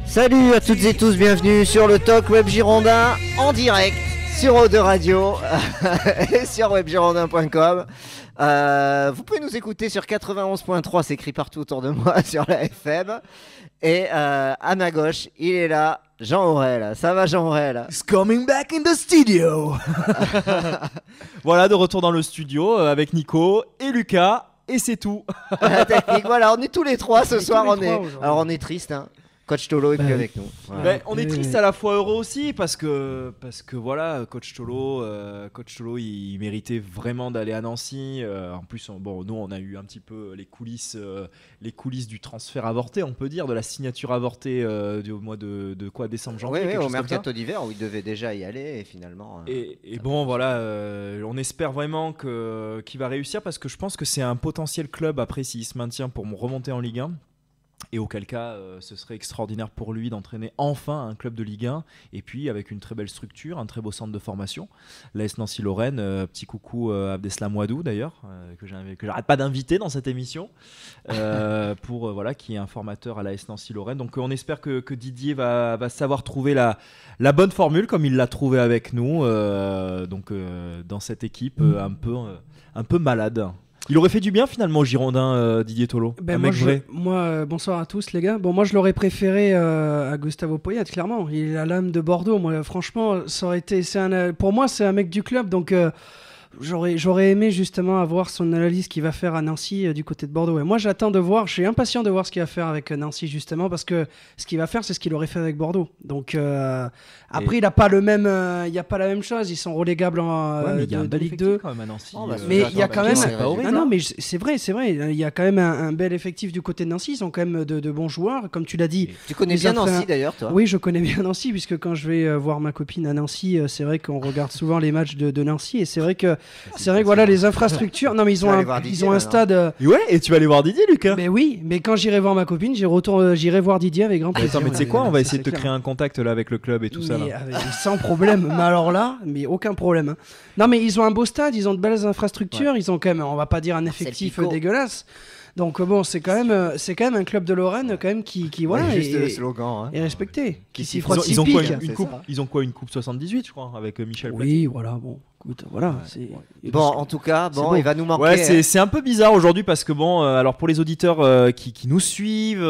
Salut à toutes et tous, bienvenue sur le Talk Web Girondin en direct sur O2 Radio et sur webgirondin.com. Vous pouvez nous écouter sur 91.3, c'est écrit partout autour de moi sur la FM. Et à ma gauche, il est là, Jean Aurel. Ça va, Jean Aurel? It's coming back in the studio. Voilà, de retour dans le studio avec Nico et Lucas, et c'est tout. La technique, voilà, on est tous les trois ce soir. Alors on est triste, hein. Coach Tolo est plus avec nous. Voilà. On est triste à la fois heureux aussi parce que voilà, Coach Tolo, il méritait vraiment d'aller à Nancy. En plus, nous on a eu un petit peu les coulisses du transfert avorté, on peut dire, de la signature avortée au mois de décembre, janvier. Oui, au mercato d'hiver où il devait déjà y aller et finalement. Et bon, voilà, on espère vraiment qu'il va réussir parce que je pense que c'est un potentiel club après s'il se maintient pour remonter en Ligue 1. Et auquel cas, ce serait extraordinaire pour lui d'entraîner enfin un club de Ligue 1 et puis avec une très belle structure, un très beau centre de formation. L'AS Nancy-Lorraine, petit coucou à Abdeslam Ouadou d'ailleurs, que j'arrête pas d'inviter dans cette émission, qui est un formateur à l'AS Nancy-Lorraine. Donc on espère que Didier va savoir trouver la bonne formule comme il l'a trouvé avec nous, dans cette équipe un peu malade. Il aurait fait du bien finalement au Girondin, Didier Tolo. Moi, bonsoir à tous les gars. Bon, moi je l'aurais préféré à Gustavo Poyet, clairement. Il est la lame de Bordeaux. Moi, franchement, ça aurait été. Pour moi, c'est un mec du club, donc. J'aurais aimé justement avoir son analyse qu'il va faire à Nancy du côté de Bordeaux. Et moi, je suis impatient de voir ce qu'il va faire avec Nancy justement parce que ce qu'il va faire, c'est ce qu'il aurait fait avec Bordeaux. Donc après, il n'y a pas la même chose. Ils sont relégables de Ligue 2. Quand même à Nancy. Mais il y a quand même. Non, mais c'est vrai. Il y a quand même un bel effectif du côté de Nancy. Ils ont quand même de bons joueurs, comme tu l'as dit. Tu connais bien Nancy d'ailleurs, toi? Oui, je connais bien Nancy puisque quand je vais voir ma copine à Nancy, c'est vrai qu'on regarde souvent les matchs de Nancy et c'est vrai que voilà, les infrastructures. Non, mais ils ont un stade. Ouais, et tu vas aller voir Didier, Lucas. Mais oui, mais quand j'irai voir ma copine, j'irai voir Didier avec grand plaisir. Attends, mais tu sais quoi, on va essayer de te créer un contact là avec le club et tout ça. Là. Sans problème. Mais alors là, mais aucun problème. Hein. Non, mais ils ont un beau stade, ils ont de belles infrastructures, ils ont quand même, on va pas dire un effectif dégueulasse. Donc bon, c'est quand même un club de Lorraine quand même qui voilà le slogan, est respecté. Ils ont quoi, une coupe 78, je crois, avec Michel Platini. Oui, voilà, bon. Écoute, voilà, en tout cas, il va nous manquer. Ouais, c'est un peu bizarre aujourd'hui parce que alors pour les auditeurs qui nous suivent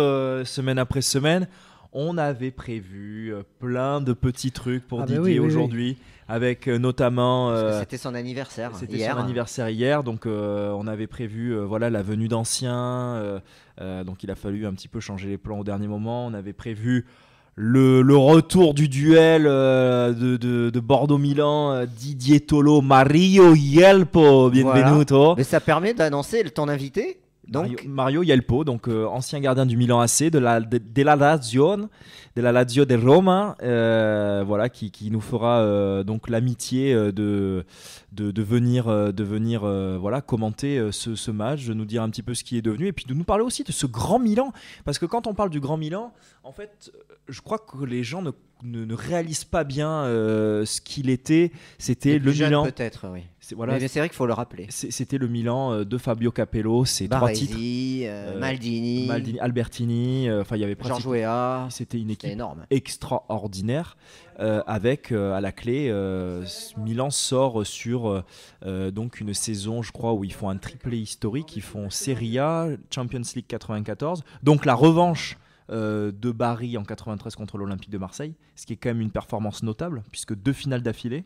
semaine après semaine, on avait prévu plein de petits trucs pour Didier aujourd'hui. Avec notamment c'était son anniversaire hier, donc on avait prévu la venue d'anciens, donc il a fallu un petit peu changer les plans au dernier moment. On avait prévu le retour du duel de Bordeaux-Milan, Didier Tolo, Mario Yelpo, bienvenuto. Voilà. Mais ça permet d'annoncer ton invité. Donc Mario Yelpo, donc ancien gardien du Milan AC de la Lazio de Roma, qui nous fera donc l'amitié de venir commenter ce match, de nous dire un petit peu ce qui est devenu et puis de nous parler aussi de ce grand Milan, parce que quand on parle du grand Milan, en fait, je crois que les gens ne réalisent pas bien ce qu'il était. C'était le Milan. Peut-être, oui. Mais c'est vrai qu'il faut le rappeler. C'était le Milan de Fabio Capello. C'est Baresi, 3 titres. Maldini, Albertini. Il y avait Georges Weah. C'était une équipe énorme, extraordinaire. Avec à la clé, Milan sort sur donc une saison, je crois, où ils font un triplé historique. Ils font Serie A, Champions League 94. Donc la revanche de Bari en 93 contre l'Olympique de Marseille, ce qui est quand même une performance notable puisque 2 finales d'affilée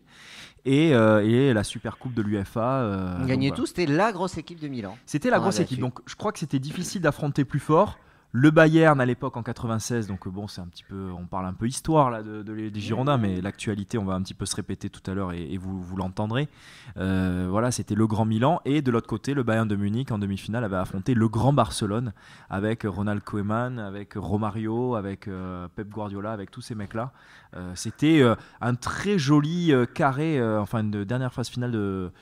et la super coupe de l'UEFA. Gagné tout, c'était la grosse équipe de Milan. C'était la grosse équipe, donc je crois que c'était difficile d'affronter plus fort. Le Bayern à l'époque en 96, donc c'est un petit peu, on parle un peu histoire là des Girondins, mais l'actualité on va un petit peu se répéter tout à l'heure et vous l'entendrez. C'était le grand Milan, et de l'autre côté le Bayern de Munich en demi-finale avait affronté le grand Barcelone avec Ronald Koeman, avec Romario, avec Pep Guardiola, avec tous ces mecs là. C'était un très joli carré, une dernière phase finale de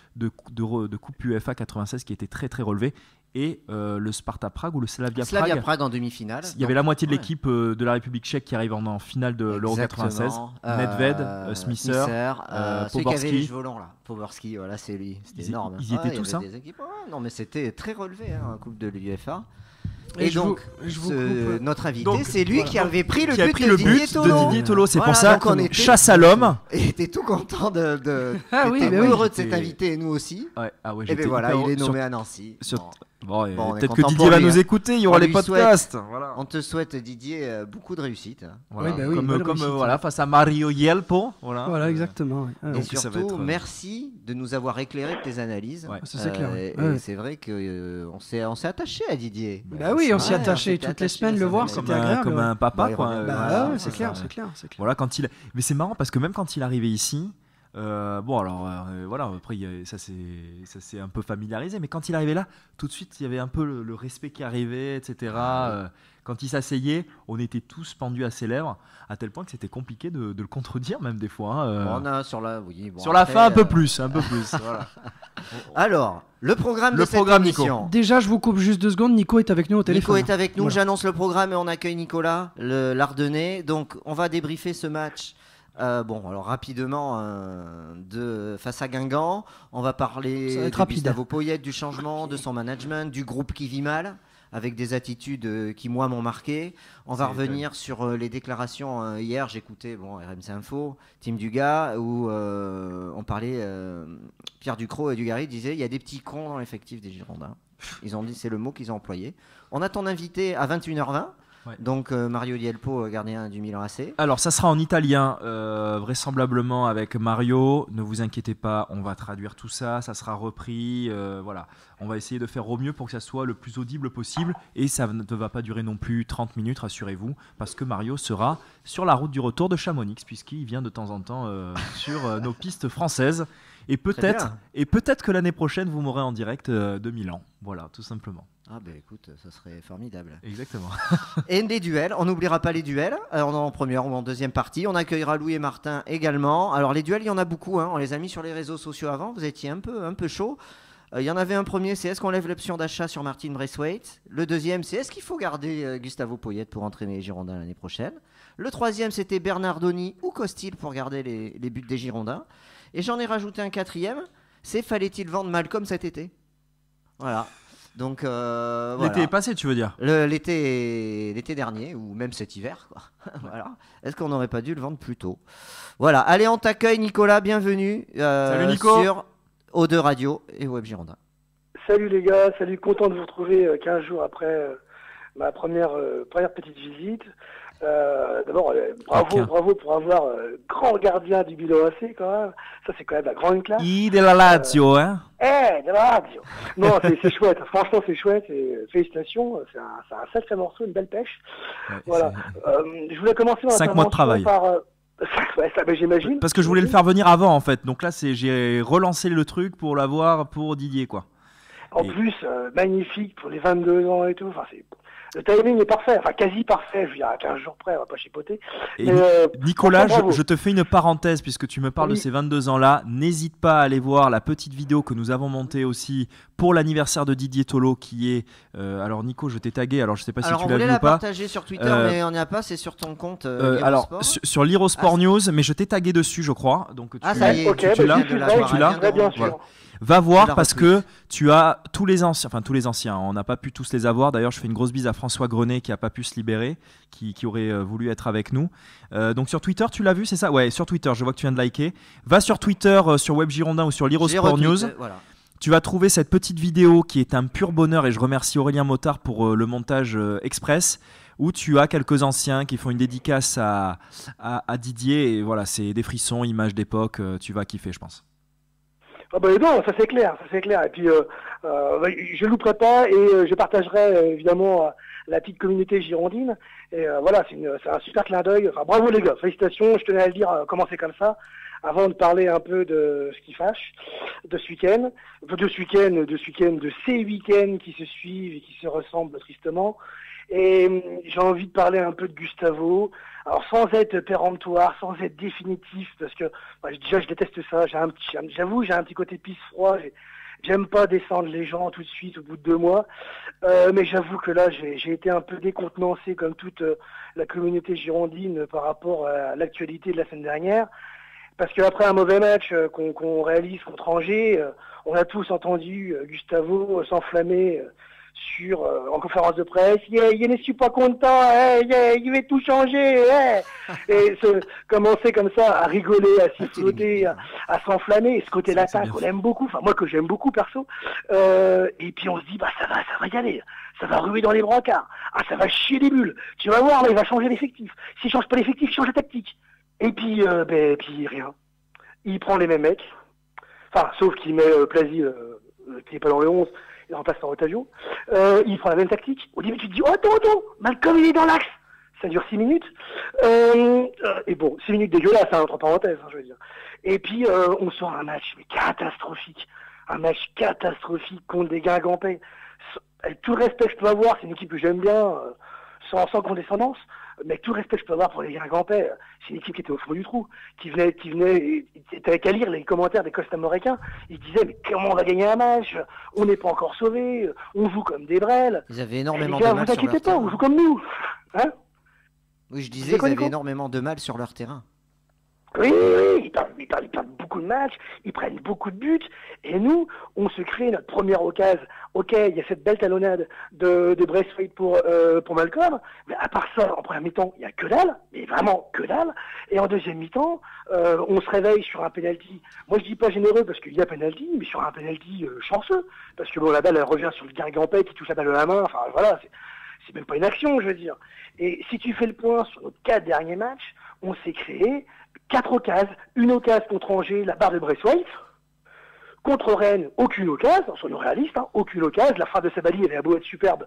Coupe UEFA 96 qui était très très relevé. et le Sparta Prague ou le Slavia Slavia Prague. Prague en demi-finale. Il y avait la moitié de l'équipe de la République tchèque qui arrive en finale de l'Euro 96. Nedved, Smisser, celui qui avait les Poborski. cheveux longs là. Poborski, voilà, c'est lui. C'était Ils- énorme. ils y étaient il y tous, avait hein. des équipes, non, mais c'était très relevé, hein, un coupe de l'UEFA. Et Et je donc, je vous coupe. notre invité, Donc, c'est lui voilà. qui avait pris le Qui a but pris de le Didier but Tolo. de Didier Tolo. C'est Voilà, pour ça donc on était- chasse à l'homme. Et était tout content de Ah oui, était mais oui. heureux de cet J'étais- invité et nous aussi. Ouais, ah ouais, Et j'étais bien voilà, hyper il est sur- nommé à Nancy. sur- Bon. Bon, et Bon, on est peut-être que content Didier pour va lui, nous hein. écouter, il y aura On les lui podcasts. Voilà. On te souhaite, Didier, beaucoup de réussite. Voilà. Oui, bah oui, bonne comme réussite. voilà, face à Mario Yelpo. Voilà, Voilà, exactement. ouais. Et Donc, ça surtout, va être, merci de nous avoir éclairé de tes analyses. Ouais. Ça, c'est clair, ouais. Et Ouais. c'est vrai qu'on s'est attaché à Didier. Bah oui, on s'y Ouais, attachait s'était toutes les attaché semaines, à le sa voir, analyse. c'était agréable. comme ouais. un papa, Bah, il quoi. revient. Bah Voilà, ouais, c'est ça, clair, ça. c'est clair, c'est clair. Voilà, mais c'est marrant parce que même quand il arrivait ici, bon alors voilà, après ça s'est un peu familiarisé, mais quand il arrivait là, tout de suite il y avait un peu le respect qui arrivait, etc. Quand il s'asseyait, on était tous pendus à ses lèvres, à tel point que c'était compliqué de le contredire même des fois. Hein, Bon, on a sur la, oui, bon, sur la après, fin un peu plus, voilà. Alors, le programme Le de cette programme, Nico. émission. Déjà, je vous coupe juste 2 secondes. Nico est avec nous au téléphone. Nico est avec nous, Voilà. j'annonce le programme et on accueille Nicolas, l'Ardennais. Donc, on va débriefer ce match. Bon, alors rapidement, face à Guingamp, on va Ça parler va être de rapide. Gustavo Poyet, du changement, de son management, du groupe qui vit mal, avec des attitudes qui, moi, m'ont marqué. On va revenir sur les déclarations. Hier, j'écoutais RMC Info, Tim Dugas, où on parlait, Pierre Ducrot et Dugarry disaient il y a des petits cons dans l'effectif des Girondins. Ils ont dit, c'est le mot qu'ils ont employé. On a ton invité à 21h20. Ouais. Donc Mario Yelpo, gardien du Milan AC. Alors ça sera en italien, vraisemblablement avec Mario. Ne vous inquiétez pas, on va traduire tout ça, ça sera repris. Voilà, on va essayer de faire au mieux pour que ça soit le plus audible possible. Et ça ne va pas durer non plus 30 minutes, rassurez-vous, parce que Mario sera sur la route du retour de Chamonix, puisqu'il vient de temps en temps sur nos pistes françaises. Et peut-être que l'année prochaine, vous m'aurez en direct de Milan. Voilà, tout simplement. Ah ben écoute, ça serait formidable. Exactement. Et des duels, on n'oubliera pas les duels, en première ou en deuxième partie. On accueillera Louis et Martin également. Alors les duels, il y en a beaucoup, hein. On les a mis sur les réseaux sociaux avant, vous étiez un peu chaud. Il y en avait un premier, c'est est-ce qu'on lève l'option d'achat sur Martin Braithwaite. Le deuxième, c'est est-ce qu'il faut garder Gustavo Poyet pour entraîner les Girondins l'année prochaine. Le troisième, c'était Bernardoni ou Costil pour garder les buts des Girondins. Et j'en ai rajouté un quatrième, c'est fallait-il vendre Malcolm cet été. Voilà. Donc voilà. L'été est passé, tu veux dire? L'été dernier, ou même cet hiver, quoi. Voilà. Est-ce qu'on n'aurait pas dû le vendre plus tôt? Voilà. Allez, on t'accueille, Nicolas. Bienvenue Salut, Nico. sur O2 Radio et Web Girondin. Salut les gars, salut, content de vous retrouver 15 jours après ma première petite visite. D'abord, bravo pour avoir grand gardien du Milan AC quand même. Ça c'est quand même la grande classe. I de la Lazio, hein? De la radio. Non, c'est chouette. Franchement, c'est chouette. Et félicitations. C'est un sacré morceau, une belle pêche. Ouais, Voilà. Je voulais commencer mon 5 mois de travail. par. Ouais, ça, j'imagine. Parce que je voulais le faire venir avant en fait. Donc là, j'ai relancé le truc pour l'avoir pour Didier, quoi. En plus, magnifique pour les 22 ans et tout. Enfin, le timing est parfait, enfin quasi parfait, je veux dire à 15 jours près, on va pas chipoter. Et Mais, Nicolas, bravo. je te fais une parenthèse puisque tu me parles de Oui. ces 22 ans-là. N'hésite pas à aller voir la petite vidéo que nous avons montée aussi pour l'anniversaire de Didier Tolo qui est... alors Nico, je t'ai tagué, alors je sais pas Alors si on tu l'as voulait vu la ou pas. partager sur Twitter, mais on n'y a pas, c'est sur ton compte Alors Eurosport. sur l'Eurosport Ah, News, mais je t'ai tagué dessus, je crois. Donc tu, Ah, ça y est, ok, tu l'as. viens de l'avoir, tu l'as. elle vient de bien rentrer. sûr. Va Je voir la parce retweet. que tu as tous les anciens, on n'a pas pu tous les avoir. D'ailleurs, je fais une grosse bise à François Grenet qui n'a pas pu se libérer, qui aurait voulu être avec nous. Donc sur Twitter, tu l'as vu, c'est ça? Ouais, sur Twitter, je vois que tu viens de liker. Va sur Twitter, sur Web Girondin ou sur J'ai l'Eurosport retweet, News. voilà. Tu vas trouver cette petite vidéo qui est un pur bonheur et je remercie Aurélien Motard pour le montage express où tu as quelques anciens qui font une dédicace à Didier et voilà, c'est des frissons, images d'époque, tu vas kiffer je pense. Ah ben non, ça c'est clair. Et puis je ne louperai pas et je partagerai évidemment la petite communauté girondine. Et voilà, c'est un super clin d'œil. Enfin, bravo les gars, félicitations. Je tenais à le dire, commencer comme ça, avant de parler un peu de ce qui fâche, de ce week-end, de ces week-ends qui se suivent et qui se ressemblent tristement. Et j'ai envie de parler un peu de Gustavo, alors sans être péremptoire, sans être définitif, parce que déjà je déteste ça, j'avoue j'ai un petit côté pisse froid, J'aime pas descendre les gens tout de suite au bout de 2 mois. Mais j'avoue que là, j'ai été un peu décontenancé comme toute la communauté girondine par rapport à l'actualité de la semaine dernière. Parce qu'après un mauvais match qu'on réalise contre Angers, on a tous entendu Gustavo s'enflammer en conférence de presse. Je ne suis pas content, il va tout changer. Et commencer comme ça à rigoler, à siffloter, à s'enflammer. Et ce côté l'attaque, on l'aime beaucoup. Enfin moi que j'aime beaucoup perso. Et puis on se dit ça va y aller. Ça va ruer dans les brancards. Ah, ça va chier des bulles. Tu vas voir, là, il va changer l'effectif. S'il change pas l'effectif, il change la tactique. Et puis, puis rien. Il prend les mêmes mecs. Enfin, sauf qu'il met Plazy, qui n'est pas dans le 11, il remplace par Otavio. Il prend la même tactique. Au début, tu te dis, oh, attends, Malcolm, il est dans l'axe. Ça dure 6 minutes. Et bon, 6 minutes dégueulasses, entre parenthèses, je veux dire. Et puis, on sort un match mais catastrophique. Un match catastrophique contre des Guingampais. Avec tout le respect que je peux avoir, c'est une équipe que j'aime bien, sans condescendance, mais avec tout le respect que je peux avoir pour les Guingampais, c'est une équipe qui était au fond du trou, qui venait, t'avais qu'à lire les commentaires des Costa-Américains, ils disaient, mais comment on va gagner un match? On n'est pas encore sauvés, on joue comme des brels. Ils avaient énormément de mal. Vous inquiétez pas, on joue comme nous. Hein? Oui, je disais, ils avaient énormément de mal sur leur terrain. Oui, ils perdent beaucoup de matchs, ils prennent beaucoup de buts, et nous, on se crée notre première occasion. Ok, il y a cette belle talonnade de Braithwaite pour Malcolm, mais à part ça, en première mi-temps, il n'y a que dalle, mais vraiment que dalle, et en deuxième mi-temps, on se réveille sur un penalty. Moi, je dis pas généreux parce qu'il y a penalty, mais sur un penalty chanceux, parce que bon, la balle, elle revient sur le Guingampais qui touche la balle à la main, enfin voilà, c'est même pas une action, je veux dire. Et si tu fais le point sur nos 4 derniers matchs, on s'est créé 4 occasions, une occasion contre Angers, la barre de Braithwaite. Contre Rennes, aucune occasion, soyons réalistes, aucune occasion. La frappe de Sabali, elle a beau être superbe,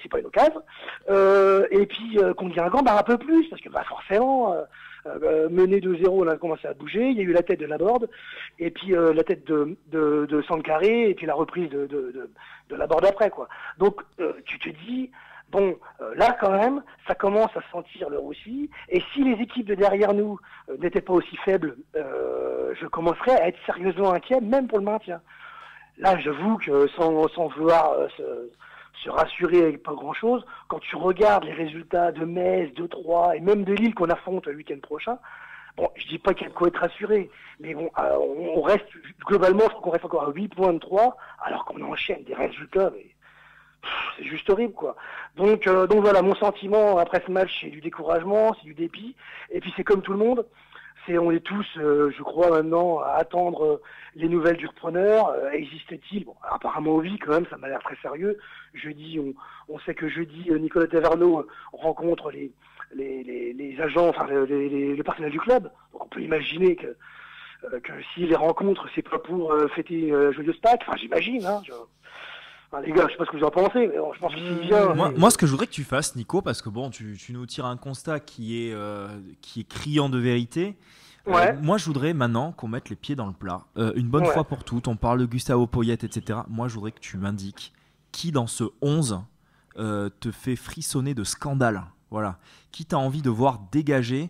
c'est pas une occasion. Et puis, contre Guingamp, un peu plus, parce que forcément, mené 2-0, on a commencé à bouger. Il y a eu la tête de Laborde, et puis la tête de Sankaré, et puis la reprise de Laborde après, quoi. Donc, tu te dis... Bon, là quand même, ça commence à sentir le roussi. Et si les équipes de derrière nous n'étaient pas aussi faibles, je commencerais à être sérieusement inquiet, même pour le maintien. Là, j'avoue que sans vouloir se rassurer avec pas grand-chose, quand tu regardes les résultats de Metz, de Troyes et même de Lille qu'on affronte le week-end prochain, bon, je dis pas qu'il y a de quoi être rassuré, mais bon, on reste globalement, je crois qu'on reste encore à 8 points de 3, alors qu'on enchaîne des résultats. Mais... c'est juste horrible, quoi. Donc voilà, mon sentiment après ce match, c'est du découragement, c'est du dépit. Et puis c'est comme tout le monde, on est tous, je crois maintenant, à attendre les nouvelles du repreneur. Existe-t-il? Bon, apparemment oui, quand même, ça m'a l'air très sérieux. Jeudi, on sait que jeudi, Nicolas Taverneau rencontre les agents, enfin le personnel du club. Donc on peut imaginer que s'il les rencontre, c'est pas pour fêter Joyeuse Pâques. Enfin, j'imagine, Enfin, les gars, je sais pas ce que vous en pensez, mais bon, je pense que s'il vient... Moi, ce que je voudrais que tu fasses, Nico, parce que bon, tu nous tires un constat qui est criant de vérité. Ouais. Moi, je voudrais maintenant qu'on mette les pieds dans le plat. Une bonne fois pour toutes, on parle de Gustavo Poyet, etc. Moi, je voudrais que tu m'indiques qui dans ce 11 te fait frissonner de scandale. Voilà. Qui t'as envie de voir dégager?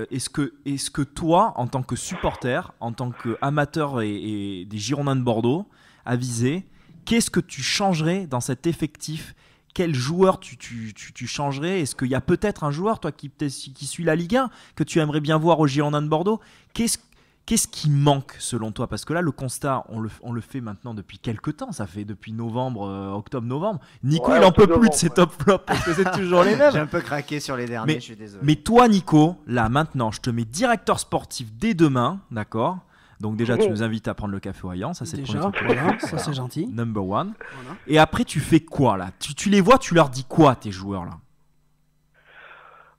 Est-ce que toi, en tant que supporter, en tant qu'amateur et des Girondins de Bordeaux, avisé, qu'est-ce que tu changerais dans cet effectif? Quel joueur tu changerais? Est-ce qu'il y a peut-être un joueur, toi qui suit la Ligue 1, que tu aimerais bien voir aux Girondins de Bordeaux? Qu'est-ce qui manque selon toi? Parce que là, le constat, on le fait maintenant depuis quelques temps. Ça fait depuis octobre-novembre. Nico, il en peut plus de ces top-flops parce que c'est toujours les mêmes. J'ai un peu craqué sur les derniers, je suis désolé. Mais toi, Nico, là, maintenant, je te mets directeur sportif dès demain, d'accord? Donc déjà, tu nous invites à prendre le café au Hayan, ça c'est le premier truc. Voilà, ça c'est gentil. Number one. Voilà. Et après, tu fais quoi là? Tu les vois, tu leur dis quoi tes joueurs là?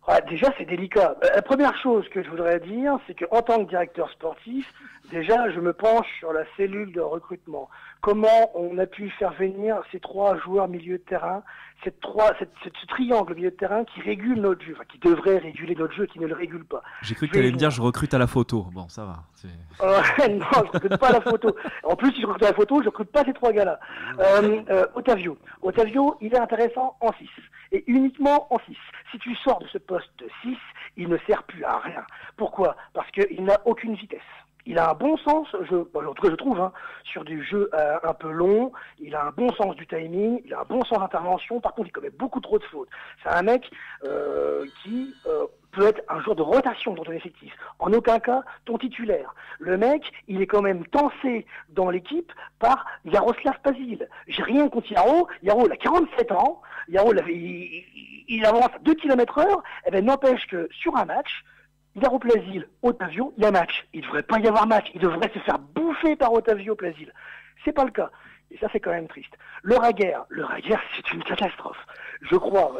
Ouais, déjà, c'est délicat. La première chose que je voudrais dire, c'est qu'en tant que directeur sportif, déjà, je me penche sur la cellule de recrutement. Comment on a pu faire venir ces 3 joueurs milieu de terrain, ce triangle milieu de terrain qui régule notre jeu, enfin qui devrait réguler notre jeu, qui ne le régule pas. J'ai cru que tu allais me dire je recrute à la photo. Bon, ça va. Non, je recrute pas à la photo. En plus, si je recrute à la photo, je recrute pas ces 3 gars-là. Otavio, il est intéressant en 6. Et uniquement en 6. Si tu sors de ce poste de 6, il ne sert plus à rien. Pourquoi? Parce qu'il n'a aucune vitesse. Il a un bon sens, en tout cas je trouve, hein, sur du jeu un peu long, il a un bon sens du timing, il a un bon sens d'intervention, par contre il commet beaucoup trop de fautes. C'est un mec qui peut être un joueur de rotation dans ton effectif, en aucun cas ton titulaire. Le mec, il est quand même tensé dans l'équipe par Yaroslav Pasil. J'ai rien contre Yaro, Yaro il a 47 ans, Yaro il avance à 2 km/h, et ben n'empêche que sur un match, Yaro Plasil, Otavio, il y a match. Il ne devrait pas y avoir match. Il devrait se faire bouffer par Otavio Plasil. C'est pas le cas. Et ça, c'est quand même triste. Le Raguer, c'est une catastrophe. Je crois,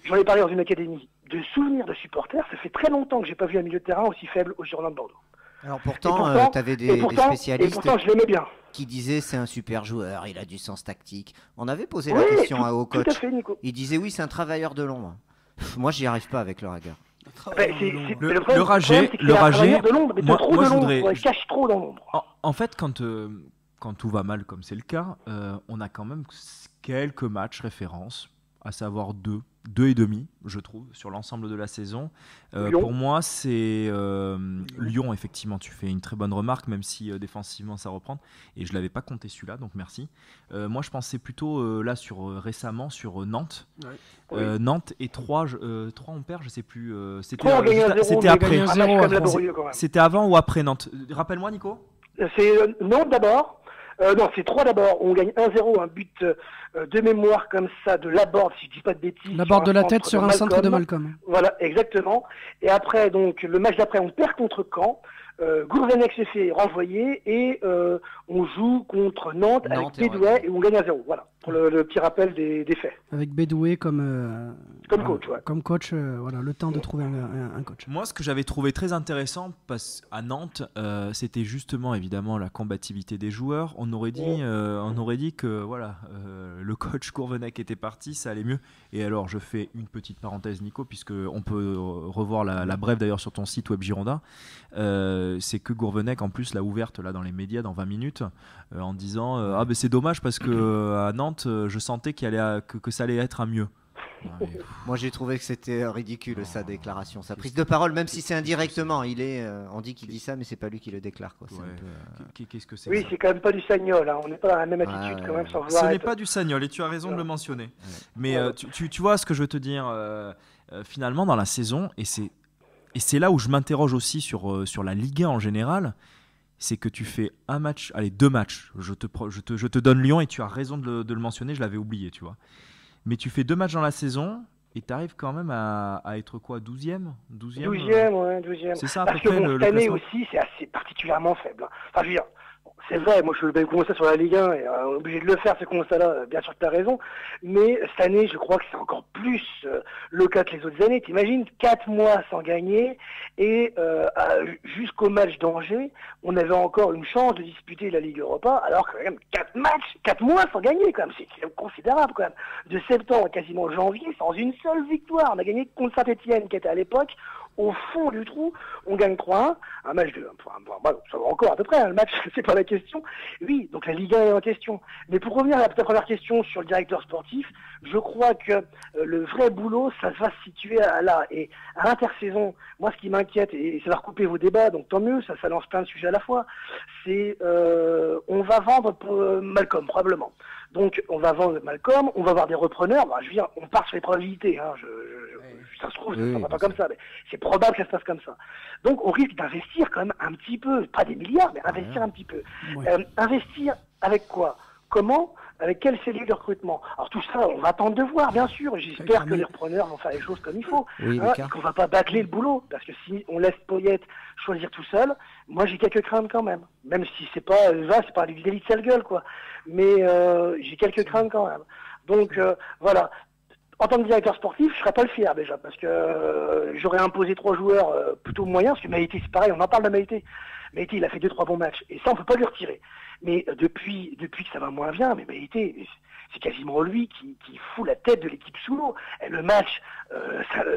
j'en ai parlé dans une académie, de souvenirs de supporters, ça fait très longtemps que j'ai pas vu un milieu de terrain aussi faible au Girondins de Bordeaux. Alors pourtant, tu avais des spécialistes et pourtant, je l'aimais bien. Qui disaient c'est un super joueur, il a du sens tactique. On avait posé la question au coach. Tout à fait, Nico. Il disait oui, c'est un travailleur de l'ombre. Moi, j'y arrive pas avec le Raguer. Le Raguer, moi je voudrais. Il cache trop dans l'ombre. En fait, quand tout va mal, comme c'est le cas, on a quand même quelques matchs références, à savoir deux et demi, je trouve, sur l'ensemble de la saison. Pour moi, c'est Lyon. Effectivement, tu fais une très bonne remarque, même si défensivement ça reprend. Et je l'avais pas compté celui-là, donc merci. Moi, je pensais plutôt là récemment sur Nantes. Ouais. Nantes et 3 on perd, je sais plus. C'était après. C'était avant ou après Nantes. Rappelle-moi, Nico. C'est Nantes d'abord. Non, c'est 3 d'abord. On gagne 1-0, un but de mémoire comme ça de Laborde, si je dis pas de bêtises. Laborde de la tête sur un centre de Malcolm. Voilà, exactement. Et après, donc, le match d'après, on perd contre Caen. Gourvenec se fait renvoyer et on joue contre Nantes avec Bédouet et on gagne 1-0. Voilà, pour le petit rappel des faits. Avec Bédouet comme coach, ouais. Comme coach, voilà, le temps de trouver un coach. Moi, ce que j'avais trouvé très intéressant à Nantes, c'était justement évidemment la combativité des joueurs. On aurait dit que voilà, le coach Gourvenec était parti, ça allait mieux. Et alors, je fais une petite parenthèse, Nico, puisque on peut revoir la brève d'ailleurs sur ton site web Girondin. C'est que Gourvenec en plus l'a ouverte là dans les médias dans 20 minutes en disant ben c'est dommage parce que à Nantes je sentais que ça allait être à mieux. Ouais. Moi j'ai trouvé que c'était ridicule sa déclaration, sa prise de parole, même si c'est indirectement. On dit qu'il dit ça, mais c'est pas lui qui le déclare, quoi. Qu'est-ce que c'est? Oui, c'est quand même pas du Sagnol. Hein. On n'est pas dans la même attitude quand même. Sans vouloir ce n'est pas du Sagnol et tu as raison de le mentionner. Ouais. Mais tu vois ce que je veux te dire. Finalement dans la saison et c'est là où je m'interroge aussi sur la Ligue 1 en général, c'est que tu fais deux matchs. Je te donne Lyon et tu as raison de le mentionner, je l'avais oublié, tu vois. Mais tu fais 2 matchs dans la saison et tu arrives quand même à être quoi, 12e 12e. C'est ça à parce peu près. Parce que cette année aussi, c'est assez particulièrement faible. Enfin, je veux dire, c'est vrai, moi je fais le constat sur la Ligue 1 et on est obligé de le faire, ce constat-là, bien sûr que tu as raison, mais cette année je crois que c'est encore plus le cas que les autres années. T'imagines 4 mois sans gagner et jusqu'au match d'Angers, on avait encore une chance de disputer la Ligue Europa, alors que quand même 4 mois sans gagner quand même, c'est considérable quand même. De septembre à quasiment janvier, sans une seule victoire, on a gagné contre Saint-Etienne qui était à l'époque au fond du trou, on gagne 3-1, un match ça va encore à peu près, le match, c'est pas la question. Oui, donc la Ligue 1 est en question. Mais pour revenir à ta première question sur le directeur sportif, je crois que le vrai boulot, ça va se situer là. Et à l'intersaison, moi ce qui m'inquiète, et ça va recouper vos débats, donc tant mieux, ça lance plein de sujets à la fois, c'est on va vendre pour Malcolm, probablement. Donc on va vendre Malcolm, on va avoir des repreneurs, je veux dire, on part sur les probabilités, hein, ça se trouve, ça ne sera pas comme ça, mais c'est probable que ça se passe comme ça. Donc on risque d'investir quand même un petit peu, pas des milliards, mais investir un petit peu. Ouais. Investir avec quoi? Comment? Avec quelle cellule de recrutement? Alors tout ça, on va attendre de voir, bien sûr. J'espère que les repreneurs vont faire les choses comme il faut. Oui, qu'on va pas bâcler le boulot, parce que si on laisse Poyet choisir tout seul, moi j'ai quelques craintes quand même. Même si c'est pas du délit de sale gueule, quoi. Mais j'ai quelques craintes quand même. Donc voilà. En tant que directeur sportif, je serais pas le fier déjà, parce que j'aurais imposé 3 joueurs plutôt moyens, parce que Maïté, c'est pareil, on en parle de Maïté. Maïté, il a fait 2-3 bons matchs, et ça, on peut pas lui retirer. Mais depuis que ça va moins bien, mais Maïté, c'est quasiment lui qui fout la tête de l'équipe sous l'eau. Et le match,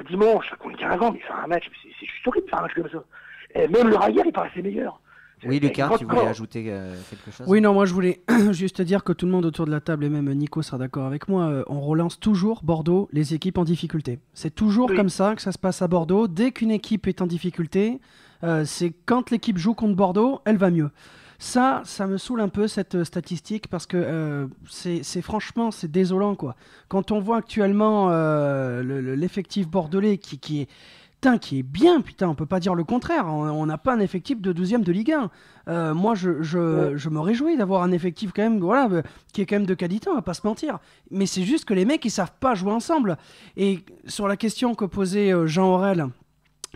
dimanche, contre Guingamp, mais faire un match, c'est juste horrible de faire un match comme ça. Et même le Raguer, il paraissait meilleur. Oui, Lucas, tu voulais ajouter quelque chose? Oui, non, moi je voulais juste dire que tout le monde autour de la table, et même Nico sera d'accord avec moi, on relance toujours Bordeaux, les équipes en difficulté. C'est toujours comme ça que ça se passe à Bordeaux. Dès qu'une équipe est en difficulté, c'est quand l'équipe joue contre Bordeaux, elle va mieux. Ça me saoule un peu cette statistique parce que c'est franchement c'est désolant quoi. Quand on voit actuellement l'effectif bordelais qui est bien, putain, on peut pas dire le contraire. On n'a pas un effectif de 12e de Ligue 1. Moi, je me réjouis d'avoir un effectif quand même, voilà, qui est quand même de qualité, on va pas se mentir. Mais c'est juste que les mecs, ils savent pas jouer ensemble. Et sur la question que posait Jean Aurel,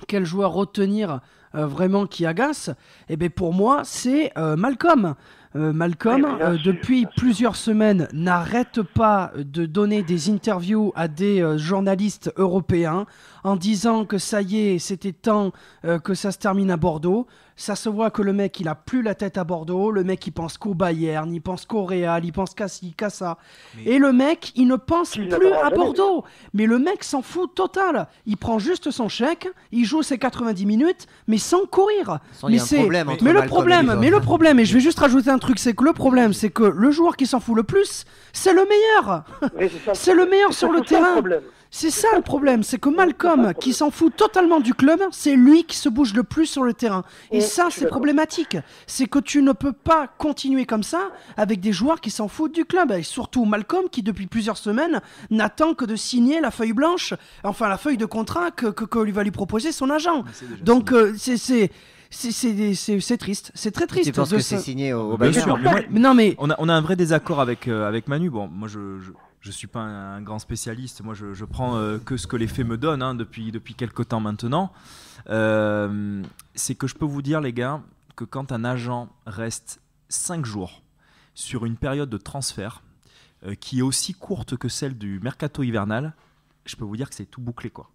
quel joueur retenir vraiment qui agace, eh ben pour moi, c'est Malcolm. Malcolm, depuis plusieurs semaines, n'arrête pas de donner des interviews à des journalistes européens en disant que ça y est, c'était temps que ça se termine à Bordeaux. Ça se voit que le mec, il a plus la tête à Bordeaux. Le mec, il pense qu'au Bayern, il pense qu'au Real, il pense qu'à ci, qu'à ça. Et le mec, il ne pense plus à Bordeaux. Mais le mec s'en fout total. Il prend juste son chèque, il joue ses 90 minutes, mais sans courir. Mais le problème, et je vais juste rajouter un truc, c'est que le problème, c'est que le joueur qui s'en fout le plus, c'est le meilleur. C'est le meilleur sur le terrain. C'est ça le problème, c'est que Malcolm, qui s'en fout totalement du club, c'est lui qui se bouge le plus sur le terrain. Et ça, c'est problématique. C'est que tu ne peux pas continuer comme ça avec des joueurs qui s'en foutent du club. Et surtout Malcolm, qui depuis plusieurs semaines n'attend que de signer la feuille blanche, enfin la feuille de contrat que lui va lui proposer son agent. Donc c'est triste, c'est très triste. Tu penses que c'est signé au Bien Bayern? sûr, mais on a un vrai désaccord avec Manu. Bon, moi je suis pas un grand spécialiste. Moi je prends que ce que les faits me donnent depuis quelques temps maintenant. C'est que je peux vous dire les gars que quand un agent reste 5 jours sur une période de transfert qui est aussi courte que celle du mercato hivernal, je peux vous dire que c'est tout bouclé quoi.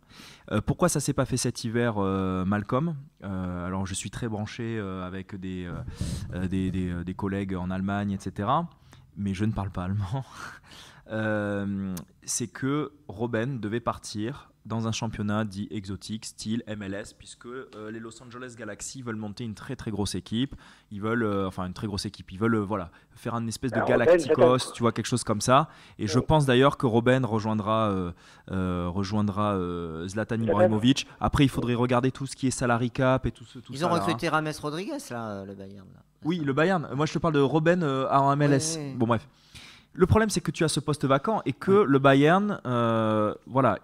Pourquoi ça s'est pas fait cet hiver, Malcolm? Alors je suis très branché avec des collègues en Allemagne, etc. Mais je ne parle pas allemand. C'est que Robben devait partir dans un championnat dit exotique, style MLS, puisque les Los Angeles Galaxy veulent monter une très très grosse équipe. Ils veulent, une très grosse équipe. Ils veulent voilà, faire une espèce de Galacticos, tu vois, quelque chose comme ça. Et je pense d'ailleurs que Robben rejoindra Zlatan Ibrahimovic. Après, il faudrait regarder tout ce qui est salary cap et tout ça. Ils ont recruté Rames Rodriguez, là, le Bayern. Là. Oui, le Bayern. Moi, je te parle de Robben en MLS. Ouais. Bon, bref. Le problème, c'est que tu as ce poste vacant et que le Bayern,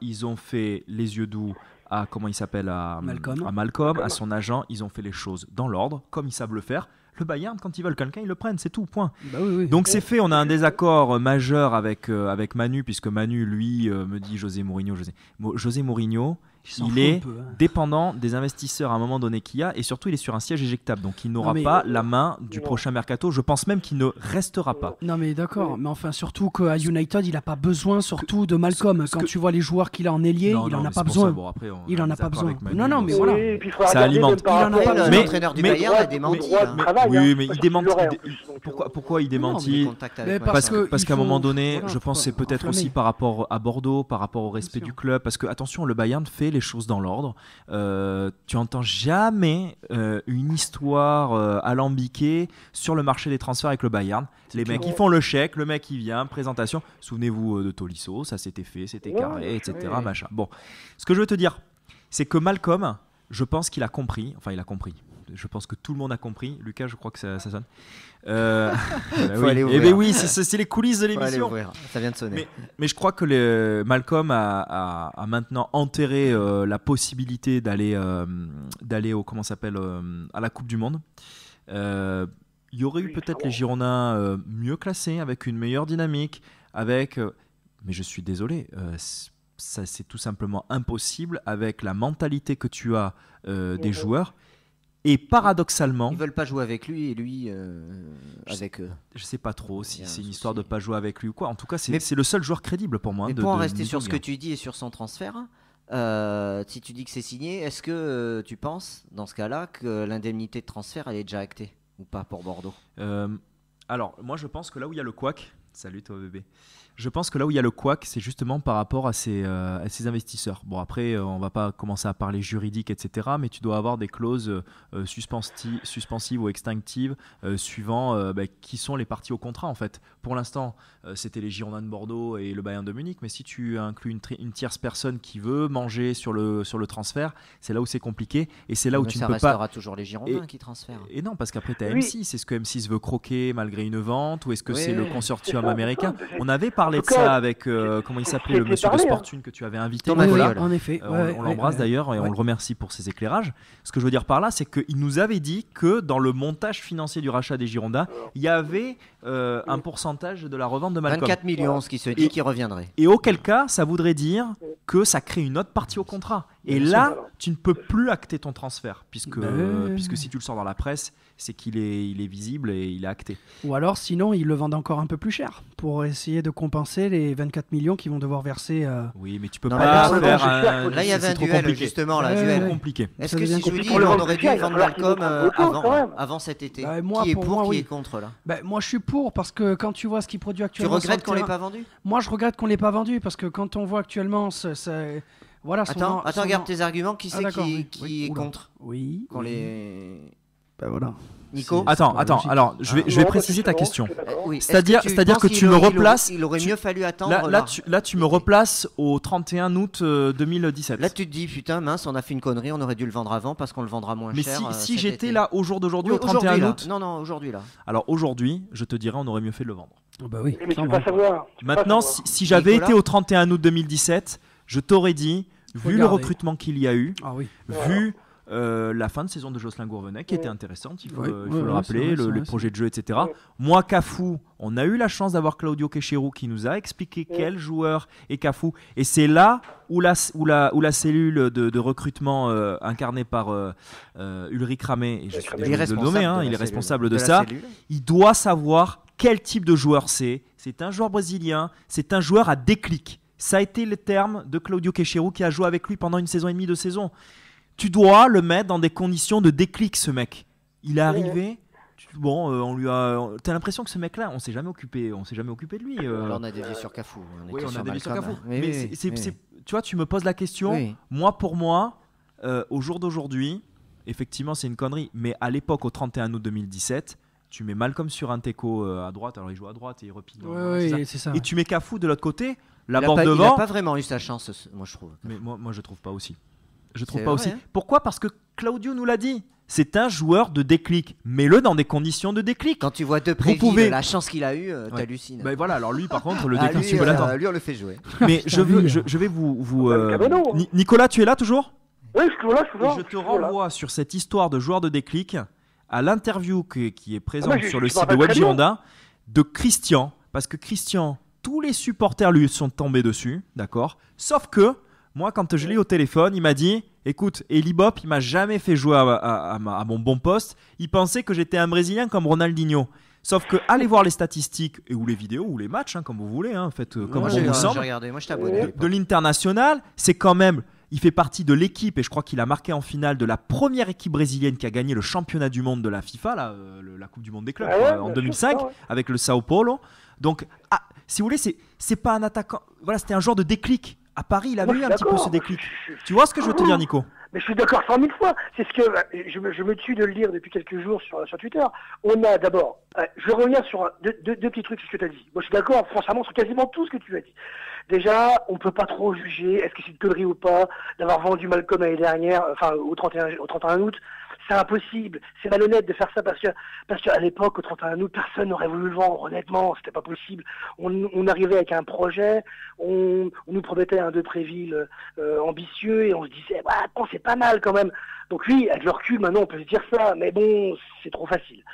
ils ont fait les yeux doux à, comment il s'appelle, à Malcolm, à son agent. Ils ont fait les choses dans l'ordre, comme ils savent le faire. Le Bayern, quand ils veulent quelqu'un, ils le prennent, c'est tout, point. Bah oui. Donc c'est fait, on a un désaccord majeur avec Manu, puisque Manu, lui, me dit José Mourinho, il est dépendant des investisseurs à un moment donné qu'il y a, et surtout il est sur un siège éjectable, donc il n'aura pas la main du prochain mercato. Je pense même qu'il ne restera pas. Non mais d'accord, mais enfin surtout qu'à United il n'a pas besoin surtout de Malcolm. Quand tu vois les joueurs qu'il a en ailier, il en a pas besoin. Il en a pas besoin. Non mais voilà. Ça alimente. L'entraîneur du Bayern a démenti. Oui, mais il démentit. Pourquoi il démentit? Parce qu'à un moment donné, je pense que c'est peut-être aussi par rapport à Bordeaux, par rapport au respect du club, parce que attention, le Bayern fait les choses dans l'ordre. Tu entends jamais une histoire alambiquée sur le marché des transferts avec le Bayern. Les mecs ils font le chèque, le mec il vient, présentation. Souvenez-vous de Tolisso, ça s'était fait, c'était carré, etc. Machin. Bon, ce que je veux te dire, c'est que Malcolm, je pense qu'il a compris. Enfin, il a compris. Je pense que tout le monde a compris. Lucas, je crois que ça sonne. Oui, c'est les coulisses de l'émission. Ça vient de sonner. Mais je crois que Malcolm a maintenant enterré la possibilité d'aller à la Coupe du Monde. Il y aurait eu peut-être les Girondins mieux classés, avec une meilleure dynamique, mais je suis désolé. Ça, c'est tout simplement impossible avec la mentalité que tu as des joueurs. Et paradoxalement, ils veulent pas jouer avec lui et lui avec eux. Je sais pas trop si c'est une histoire de pas jouer avec lui ou quoi. En tout cas, c'est le seul joueur crédible pour moi. Mais pour en rester sur ce que tu dis et sur son transfert, si tu dis que c'est signé, est-ce que tu penses dans ce cas-là que l'indemnité de transfert elle est déjà actée ou pas pour Bordeaux? Alors moi je pense que là où il y a le couac, Salut toi bébé. Je pense que là où il y a le couac, c'est justement par rapport à ces investisseurs. Bon après, on va pas commencer à parler juridique, etc. Mais tu dois avoir des clauses suspensives ou extinctives suivant qui sont les parties au contrat en fait. Pour l'instant, c'était les Girondins de Bordeaux et le Bayern de Munich. Mais si tu inclus une tierce personne qui veut manger sur le transfert, c'est là où c'est compliqué. Et c'est là où tu ne peux pas... Ça restera toujours les Girondins qui transfèrent. Et non, parce qu'après tu as M6. Est-ce que M6 veut croquer malgré une vente ou est-ce que c'est le consortium américain? On avait parlé de ça avec comment il s'appelait, le monsieur de Sportune que tu avais invité. Thomas Viol. En effet. On l'embrasse d'ailleurs et on le remercie pour ses éclairages. Ce que je veux dire par là, c'est qu'il nous avait dit que dans le montage financier du rachat des Girondins, il y avait un pourcentage de la revente de Malcolm. 24 millions, ce qui se dit qui reviendrait. Et auquel cas, ça voudrait dire que ça crée une autre partie au contrat. Et là, tu ne peux plus acter ton transfert, puisque si tu le sors dans la presse, c'est qu'il est visible et il est acté. Ou alors, sinon, ils le vendent encore un peu plus cher pour essayer de compenser les 24 millions qu'ils vont devoir verser. Oui, mais tu peux Non, pas mais faire là, il y avait un duel, justement. Là, C'est duel. trop compliqué. Est-ce que si je vous dis Pour le on vendre aurait dû cher, il va vendre falloir qu'il Malcolm vaut autre chose, quand même. avant cet été? Moi, Qui est pour pour, moi, qui oui. est contre là? Moi, je suis pour parce que quand tu vois ce qu'il produit Tu actuellement. regrettes qu'on sur le l'ait terrain- pas vendu? Moi, je regrette qu'on l'ait pas vendu parce que quand on voit actuellement, voilà. Attends, garde tes arguments. Qui c'est d'accord, qui oui. est Oula. contre? Oui. Qu'on les... Ben voilà. Nico? Attends, pas logique. alors je vais préciser ta question. Oui. C'est-à-dire Est-ce que tu me replaces. Il aurait mieux fallu attendre. Là, tu me replaces au 31 août 2017. Là, tu te dis, putain, mince, on a fait une connerie, on aurait dû le vendre avant parce qu'on le vendra moins Mais cher. si cet j'étais été. là au jour d'aujourd'hui, Oui, au 31 là. août. Non, aujourd'hui là. Alors aujourd'hui, je te dirais, on aurait mieux fait de le vendre. Bah oui. Mais tu peux pas savoir. Maintenant, si j'avais Nicolas été au 31 août 2017, je t'aurais dit, vu le Regardez. recrutement qu'il y a eu, Ah oui. vu la fin de saison de Jocelyn Gourvenec qui était intéressante, il faut Oui, le oui, rappeler, c'est vrai, les c'est projets de jeu, etc. Ouais. Moi, Cafou, on a eu la chance d'avoir Claudio Quechero qui nous a expliqué quel joueur est Cafou. Et c'est là où la cellule de recrutement incarnée par Ulrich Ramé, et je suis désolé de le nommer, il est responsable de ça, il doit savoir quel type de joueur c'est. C'est un joueur brésilien, c'est un joueur à déclic. Ça a été le terme de Claudio Quechero qui a joué avec lui pendant une saison et demie, 2 saisons. Tu dois le mettre dans des conditions de déclic, ce mec. Il est arrivé. On lui a. T'as l'impression que ce mec-là, on s'est jamais occupé de lui. Alors on a dévié sur Cafou. Oui, on a dévié sur Malcolm. Cafou. Oui, Mais oui, oui. tu vois, tu me poses la question. Oui. Pour moi, au jour d'aujourd'hui, effectivement, c'est une connerie. Mais à l'époque, au 31 août 2017, tu mets Malcolm sur un teco à droite. Alors il joue à droite et il repique. Oui, c'est ça. Et tu mets Cafou de l'autre côté. La Il a bande pas- Il devant. n'a pas vraiment eu sa chance, moi je trouve. Mais moi, je trouve pas aussi. Je trouve C'est pas vrai, aussi. hein. Pourquoi? Parce que Claudio nous l'a dit. C'est un joueur de déclic. Mets-le dans des conditions de déclic. Quand tu vois Depréville, pouvez- la chance qu'il a eue, t'hallucines. Ben voilà, alors lui, par contre, le Ah, déclic, lui, tu peux l'attendre. lui, on le fait jouer. Mais je vais vous. Nicolas, tu es là toujours? Oui, je suis toujours là, je suis Et toujours je là. te Je suis toujours là. renvoie sur cette histoire de joueur de déclic à l'interview qui est présente Ah, moi, sur je le me site de rappelle Web très bien. Girondin de Christian. Parce que Christian, tous les supporters lui sont tombés dessus, d'accord? Sauf que, moi, quand je l'ai eu au téléphone, il m'a dit: écoute, Eli Bop, il m'a jamais fait jouer à mon bon poste. Il pensait que j'étais un Brésilien comme Ronaldinho. Sauf que, allez voir les statistiques, ou les vidéos, ou les matchs, comme vous voulez, faites comme Moi, bon j'ai vous semble. regardé, moi je t'abonne. De l'international, c'est quand même. Il fait partie de l'équipe, et je crois qu'il a marqué en finale de la première équipe brésilienne qui a gagné le championnat du monde de la FIFA, la Coupe du Monde des clubs, Ah ouais, en bien 2005, sûr, ouais. avec le Sao Paulo. Donc, si vous voulez, c'est pas un attaquant. Voilà, c'était un joueur de déclic. À Paris, il avait Moi, eu je un suis petit peu d'accord. ce déclic. Tu vois ce que je veux te dire, Nico? Mais je suis d'accord 100 000 fois. C'est ce que je me tue de le lire depuis quelques jours sur Twitter. On a d'abord, je vais revenir sur deux petits trucs sur ce que tu as dit. Moi, je suis d'accord, franchement, sur quasiment tout ce que tu as dit. Déjà, on peut pas trop juger, est-ce que c'est une connerie ou pas, d'avoir vendu Malcolm l'année dernière, enfin, au 31 août. C'est impossible, c'est malhonnête de faire ça parce qu'à l'époque, au 31 août, personne n'aurait voulu le vendre, honnêtement, c'était pas possible. On arrivait avec un projet, on nous promettait un Depréville ambitieux et on se disait, ouais, attends, c'est pas mal quand même. Donc oui, avec le recul, maintenant on peut se dire ça, mais bon, c'est trop facile.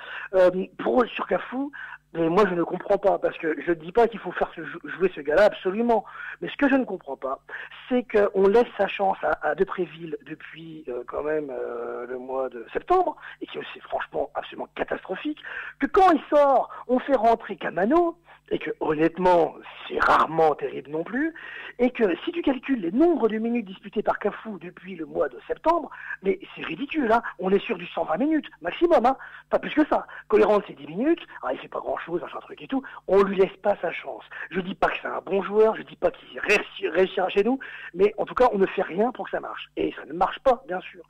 Sur Cafou, mais moi je ne comprends pas, parce que je ne dis pas qu'il faut faire jouer ce gars-là, absolument. Mais ce que je ne comprends pas, c'est qu'on laisse sa chance à Depréville depuis quand même le mois de septembre, et qui est aussi franchement absolument catastrophique, que quand il sort, on fait rentrer Camano, et que honnêtement, c'est rarement terrible non plus, et que si tu calcules les nombres de minutes disputées par Cafu depuis le mois de septembre, mais c'est ridicule, hein. On est sur du 120 minutes, maximum, hein. Pas plus que ça. Quand il rentre, c'est 10 minutes, alors il fait pas grand-chose, un truc et tout, on lui laisse pas sa chance. Je dis pas que c'est un bon joueur, je dis pas qu'il réussira chez nous, mais en tout cas, on ne fait rien pour que ça marche. Et ça ne marche pas, bien sûr.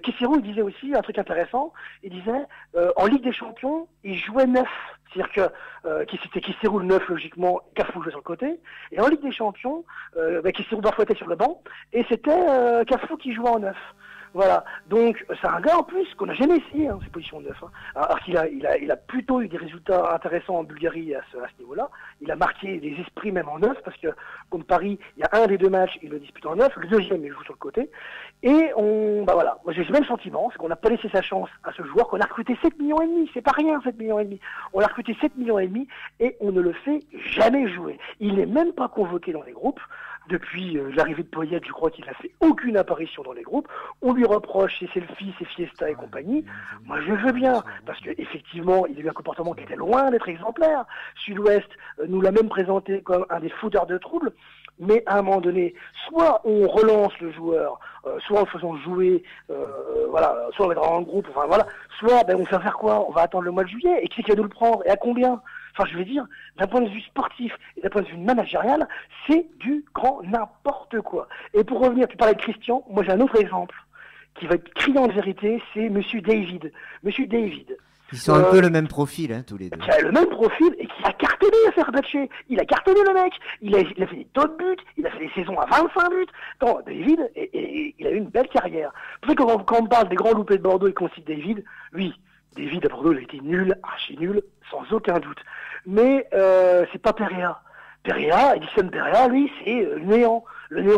Kessero, il disait aussi un truc intéressant, il disait, en Ligue des Champions, il jouait 9. C'est-à-dire que c'était Kessero le 9 logiquement, Cafu jouait sur le côté, et en Ligue des Champions, Kessero parfois était sur le banc, et c'était Cafu qui jouait en 9. Voilà, donc c'est un gars en plus qu'on n'a jamais essayé, hein, ces positions de 9. Hein. Alors qu'il a plutôt eu des résultats intéressants en Bulgarie à ce niveau-là. Il a marqué des esprits même en 9, parce que contre Paris, il y a un des deux matchs, il le dispute en 9, le deuxième il joue sur le côté. Et voilà, moi j'ai le même sentiment, c'est qu'on n'a pas laissé sa chance à ce joueur, qu'on a recruté 7,5 millions, c'est pas rien 7,5 millions. On l'a recruté 7,5 millions et on ne le fait jamais jouer. Il n'est même pas convoqué dans les groupes. Depuis l'arrivée de Poyet, je crois qu'il n'a fait aucune apparition dans les groupes. On lui reproche ses selfies, ses fiestas et compagnie. Moi, je veux bien, parce qu'effectivement, il a eu un comportement qui était loin d'être exemplaire. Sud-Ouest nous l'a même présenté comme un des fouteurs de troubles. Mais à un moment donné, soit on relance le joueur, soit en le faisant jouer, soit on va dans le groupe, soit on va faire quoi? On va attendre le mois de juillet, et qui c'est qui va nous le prendre? Et à combien? Enfin, je veux dire, d'un point de vue sportif et d'un point de vue managérial, c'est du grand n'importe quoi. Et pour revenir, tu parlais de Christian, moi j'ai un autre exemple qui va être criant de vérité, c'est Monsieur David. Monsieur David. Ils sont un peu le même profil, hein, tous les deux. Qui a le même profil et qui a cartonné à Fenerbahçe. Il a cartonné le mec. Il a fait des tonnes de buts. Il a fait des saisons à 25 buts. Attends, David, et il a eu une belle carrière. Pour ça que quand on parle des grands loupés de Bordeaux et qu'on cite David, oui, David à Bordeaux, il a été nul, archi nul, sans aucun doute. Mais c'est pas Perea. Edison Perea, lui, c'est le néant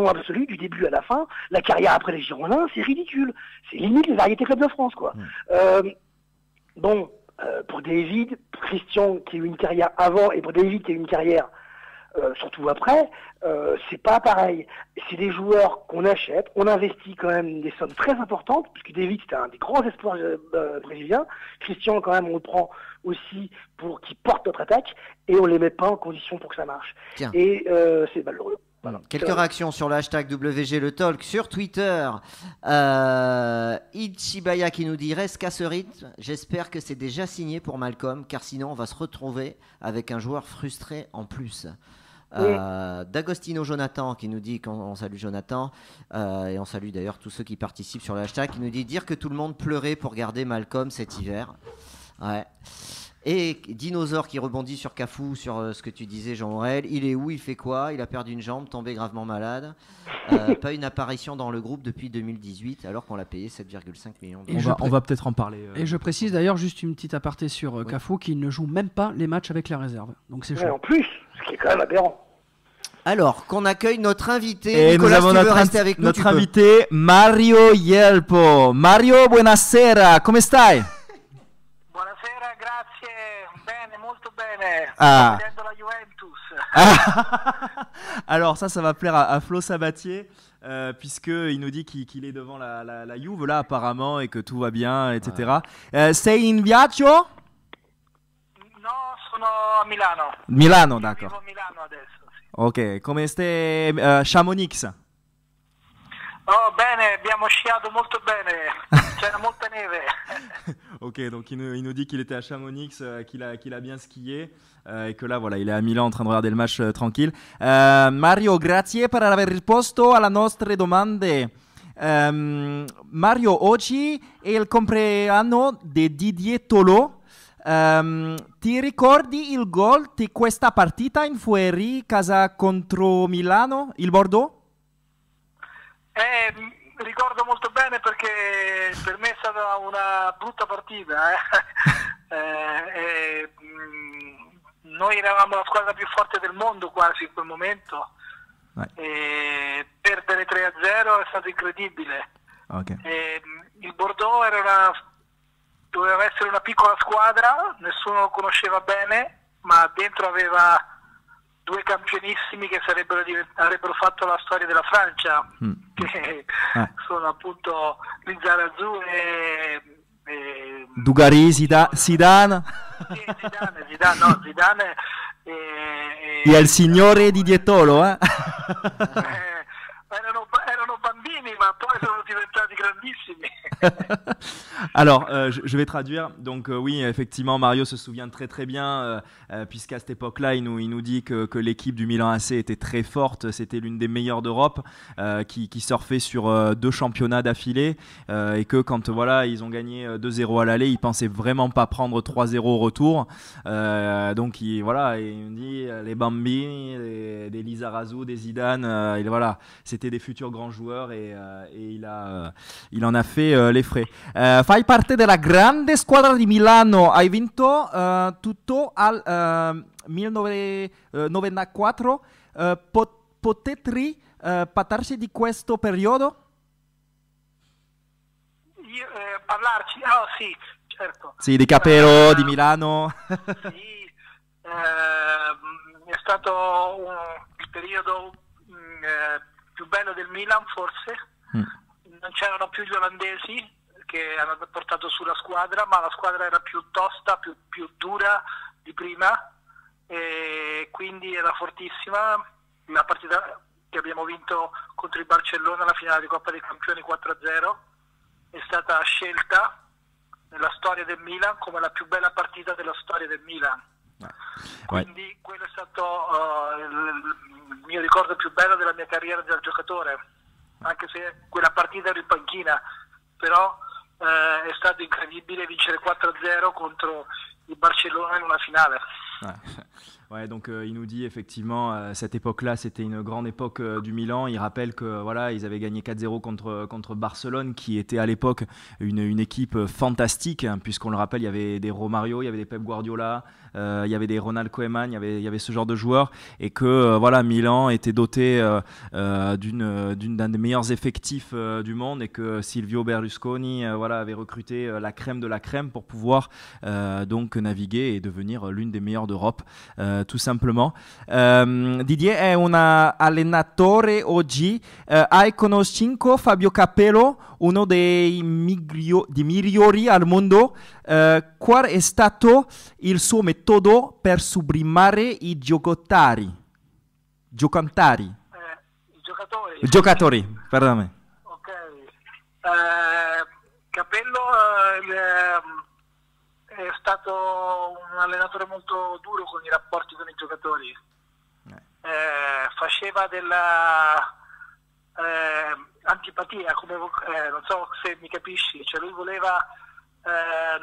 absolu du début à la fin. La carrière après les Girondins, c'est ridicule. C'est limite les variétés clubs de France, quoi. Pour David, pour Christian qui a eu une carrière avant et pour David qui a eu une carrière surtout après, c'est pas pareil. C'est des joueurs qu'on achète, on investit quand même des sommes très importantes, puisque David c'était un des grands espoirs brésiliens. Christian quand même on le prend aussi pour qu'il porte notre attaque et on les met pas en condition pour que ça marche. Tiens. Et c'est malheureux. Voilà. Quelques réactions sur le hashtag WG Le Talk sur Twitter. Ichibaya qui nous dit reste qu'à ce rythme. J'espère que c'est déjà signé pour Malcolm, car sinon on va se retrouver avec un joueur frustré en plus. D'Agostino Jonathan qui nous dit qu'on salue Jonathan et on salue d'ailleurs tous ceux qui participent sur le hashtag, qui nous dit dire que tout le monde pleurait pour garder Malcolm cet hiver. Ouais. Et Dinosaure qui rebondit sur Cafu, sur ce que tu disais Jean-Aurel. Il est où? Il fait quoi? Il a perdu une jambe, tombé gravement malade. Pas une apparition dans le groupe depuis 2018 alors qu'on l'a payé 7,5 millions d'euros. On va peut-être en parler. Et je précise d'ailleurs juste une petite aparté sur Cafu qui ne joue même pas les matchs avec la réserve. Donc c'est chaud. En plus, ce qui est quand même aberrant. Alors qu'on accueille notre invité. Et Nicolas, nous avons si tu veux rester avec nous, notre invité Mario Yelpo. Mario, buonasera, come stai? Buonasera, grazie, bene, molto bene. Ah. Vedendo la Juventus. Alors ça va plaire à Flo Sabatier, puisqu'il nous dit qu'il est devant la Juve là apparemment et que tout va bien, etc. Sei in viaggio? No, sono a Milano. Milano, d'accord. Vivo a Milano adesso. Sì. Ok, come stai Chamonix? Oh, bene, abbiamo sciato molto bene. C'era molta neve. Ok, donc il nous dit qu'il était à Chamonix, qu'il a bien skié et que là, voilà, il est à Milan en train de regarder le match tranquille. Mario, grazie per aver risposto alle nostre domande. Mario, oggi è il compleanno di Didier Tolo. Ti ricordi il gol di questa partita in fuori casa contro Milano, il Bordeaux? Ricordo molto bene perché per me è stata una brutta partita. Noi eravamo la squadra più forte del mondo quasi in quel momento. E perdere 3-0 è stato incredibile. Okay. Il Bordeaux doveva essere una piccola squadra, nessuno lo conosceva bene, ma dentro aveva due campionissimi che avrebbero fatto la storia della Francia, che sono appunto Lizarazu e Dugarry, Zidane. Zidane E il signore di Dietolo, erano bambini, ma poi sono diventati grandissimi. Alors, je vais traduire. Donc, oui, effectivement, Mario se souvient très très bien, puisqu'à cette époque-là, il nous dit que l'équipe du Milan AC était très forte. C'était l'une des meilleures d'Europe, qui surfait sur 2 championnats d'affilée, et que quand voilà, ils ont gagné 2-0 à l'aller, ils pensaient vraiment pas prendre 3-0 au retour. Donc, il me dit les Bambini, des Lizarazu, des Zidane, voilà, c'était des futurs grands joueurs, et il en a fait les frais. Fai parte della grande squadra di Milano, hai vinto tutto al 1994. Potete parlarci di questo periodo? Parlarci? Sì, certo. Sì, di Capello, di Milano. Sì, è stato il periodo più bello del Milan, forse. Non c'erano più gli olandesi che hanno portato su la squadra, ma la squadra era più tosta, più dura di prima, e quindi era fortissima. La partita che abbiamo vinto contro il Barcellona alla finale di Coppa dei Campioni 4-0 è stata scelta nella storia del Milan come la più bella partita della storia del Milan. Quindi quello è stato il mio ricordo più bello della mia carriera da giocatore, anche se quella partita ero in panchina, però è stato incredibile vincere 4-0 contre il Barcelona in una finale. Ouais, donc il nous dit effectivement cette époque-là, c'était une grande époque du Milan. Il rappelle que voilà, ils avaient gagné 4-0 contre Barcelone, qui était à l'époque une équipe fantastique, hein, puisqu'on le rappelle, il y avait des Romario, il y avait des Pep Guardiola, il y avait des Ronald Koeman, il y avait ce genre de joueurs, et que voilà, Milan était doté d'un des meilleurs effectifs du monde, et que Silvio Berlusconi voilà, avait recruté la crème de la crème pour pouvoir donc naviguer et devenir l'une des meilleures d'Europe. Tout simplement. Didier è un allenatore oggi. Hai conosciuto Fabio Capello, uno dei migliori al mondo. Qual è stato il suo metodo per sublimare i giocatori? I giocatori, perdonami. Ok. Capello è stato un allenatore molto duro con i rapporti con i giocatori. Faceva della antipatia, come non so se mi capisci, cioè lui voleva,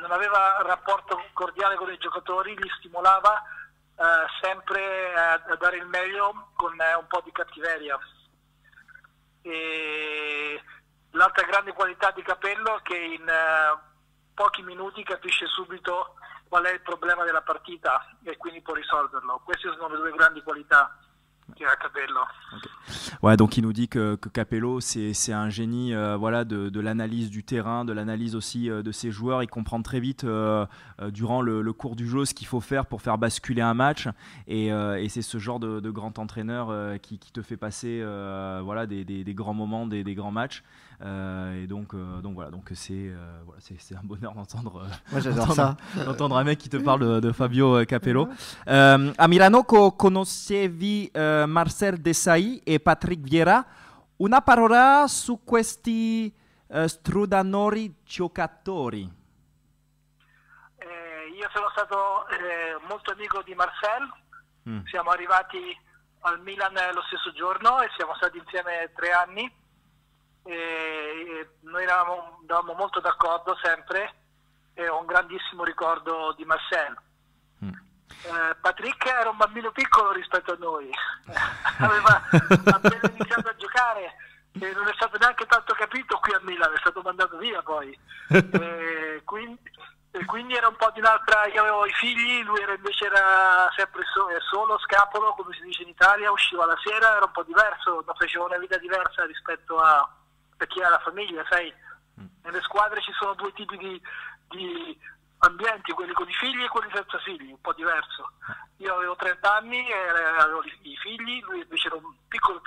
non aveva un rapporto cordiale con i giocatori, li stimolava sempre a dare il meglio con un po' di cattiveria. E l'altra grande qualità di Capello è che in pochi minuti capisce subito qual è il problema della partita et quindi può risolverlo. Queste sono le 2 grandi qualità qu'il a Capello. Okay. Ouais, donc il nous dit que Capello c'est un génie voilà, de l'analyse du terrain, de l'analyse aussi de ses joueurs. Il comprend très vite durant le cours du jeu ce qu'il faut faire pour faire basculer un match, et c'est ce genre de grand entraîneur qui te fait passer voilà, des grands moments, des grands matchs. Et donc voilà, donc c'est un bonheur d'entendre d'entendre un mec qui te parle de Fabio Capello. A Milano conoscevi Marcel Desailly e Patrick Vieira. Una parola su questi strudanori giocatori. Io sono stato molto amico di Marcel. Siamo arrivati al Milan lo stesso giorno e siamo stati insieme 3 anni. E noi andavamo molto d'accordo sempre, e ho un grandissimo ricordo di Marcel. Patrick era un bambino piccolo rispetto a noi, aveva appena iniziato a giocare e non è stato neanche tanto capito qui a Milano, è stato mandato via poi. Quindi era un po' di un'altra, io avevo i figli, lui invece era sempre solo, scapolo come si dice in Italia, usciva la sera, era un po' diverso, faceva una vita diversa rispetto a chi ha la famiglia, sai. Nelle squadre ci sono 2 tipi di ambienti, quelli con i figli e quelli senza figli, un po' diverso. Io avevo 30 anni e avevo i figli, lui invece era un piccolo,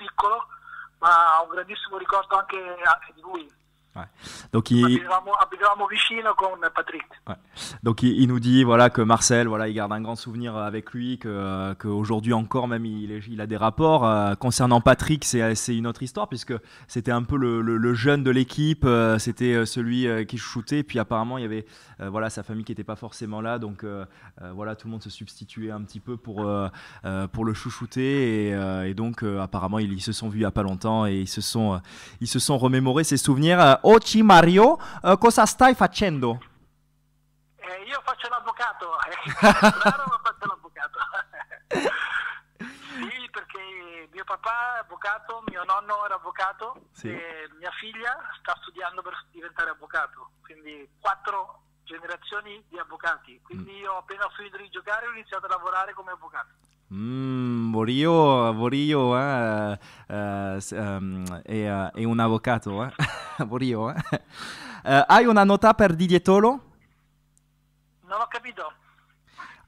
ma ho un grandissimo ricordo anche di lui. Ouais. Donc abitavamo vicino con Patrick. Ouais. Donc il nous dit voilà que Marcel, voilà, il garde un grand souvenir avec lui, que aujourd'hui encore même il a des rapports. Concernant Patrick, c'est une autre histoire puisque c'était un peu le jeune de l'équipe, c'était celui qui chouchoutait. Puis apparemment il y avait voilà sa famille qui n'était pas forcément là, donc voilà, tout le monde se substituait un petit peu pour le chouchouter et donc apparemment ils se sont vus il y a pas longtemps et ils se sont remémorés ses souvenirs. Oggi Mario, cosa stai facendo? Io faccio l'avvocato, raro ma faccio l'avvocato. Sì, perché mio papà è avvocato, mio nonno era avvocato sì. E mia figlia sta studiando per diventare avvocato, quindi 4 generazioni di avvocati, quindi io appena ho finito di giocare ho iniziato a lavorare come avvocato. Borio è un avvocato, Borio. Hai una nota per Didier Tolo? Non ho capito.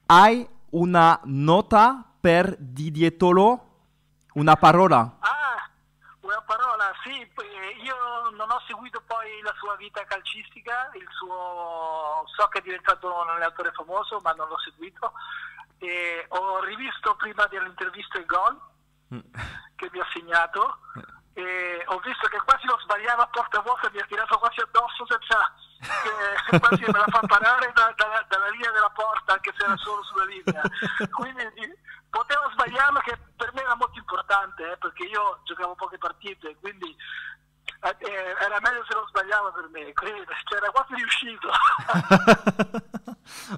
Hai una nota per Didier Tolo? Una parola? Una parola, sì, io non ho seguito poi la sua vita calcistica, so che è diventato un allenatore famoso, ma non l'ho seguito. E ho rivisto prima dell'intervista il gol che mi ha segnato e ho visto che quasi lo sbagliava a porta vuota, mi ha tirato quasi addosso senza che quasi me la fa parare dalla linea della porta, anche se era solo sulla linea, quindi poteva sbagliarlo, che per me era molto importante, perché io giocavo poche partite, quindi era meglio se lo sbagliava per me, quindi c'era quasi riuscito.